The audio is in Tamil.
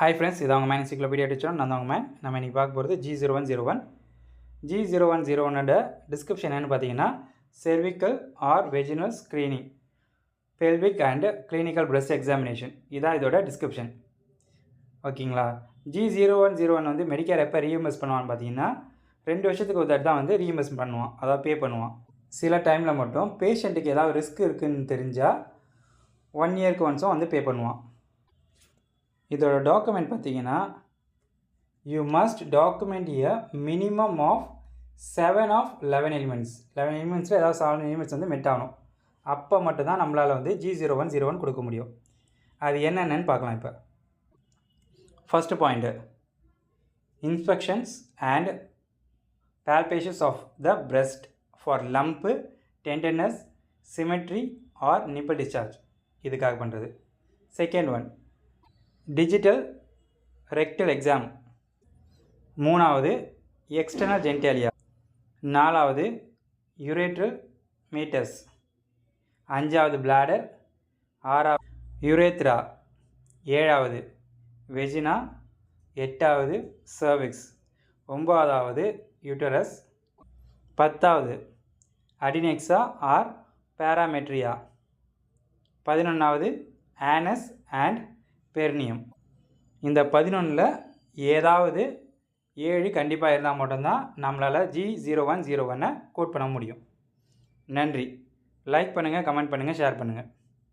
Hi friends, இது அவங்க மேன் என்சைக்ளோபீடியா டீச்சர். நான் தான் உங்க மேன். நம்ம இன்னைக்கு பார்க்க போகிறது G0101. G0101 டிஸ்கிரிப்ஷன் என்னன்னு பார்த்தீங்கன்னா cervical or vaginal screening, pelvic and clinical breast examination. இதான் இதோட டிஸ்கிரிப்ஷன். ஓகேங்களா? G0101 வந்து மெடிக்கேர் எப்போ ரீஇம்பர்ஸ் பண்ணுவான்னு பார்த்தீங்கன்னா 2 வருஷத்துக்கு ஒரு தடவை தான் வந்து ரீஇம்பர்ஸ் பண்ணுவான், அதாவது பே பண்ணுவான். சில டைமில் மட்டும் பேஷண்ட்டுக்கு ஏதாவது ரிஸ்க் இருக்குதுன்னு தெரிஞ்சால் 1 இயர்க்கு ஒன்ஸும் வந்து பே பண்ணுவான். இதோட டாக்குமெண்ட் பார்த்தீங்கன்னா you must document a minimum of 7 of 11 elements. 11 எலிமெண்ட்ஸில் ஏதாவது 7 எலிமெண்ட்ஸ் வந்து மெட் ஆகணும். அப்போ மட்டும்தான் நம்மளால் வந்து G0101 கொடுக்க முடியும். அது என்னென்னு பார்க்கலாம். இப்போ first point, inspections and palpations of the breast for lump, tenderness, symmetry or nipple discharge, இதுக்காக பண்ணுறது. Second one, digital rectal exam. மூணாவது, எக்ஸ்டர்னல் ஜென்டாலியா. நாலாவது, யூரேட்ரல் மீட்டர்ஸ். அஞ்சாவது, பிளாடர். ஆறாவது, யூரேத்ரா. ஏழாவது, வெஜினா. எட்டாவது, சர்விக்ஸ். ஒம்பதாவது, யூட்டரஸ். 10வது, அடினெக்ஸா ஆர் பேராமெட்ரியா. 11வது, ஆனஸ் அண்ட் பெர்னியம். இந்த 11ல் ஏதாவது 7 கண்டிப்பாக இருந்தால் மட்டும்தான் நம்மளால் G0101 கோட் பண்ண முடியும். நன்றி. லைக் பண்ணுங்கள், கமெண்ட் பண்ணுங்கள், ஷேர் பண்ணுங்கள்.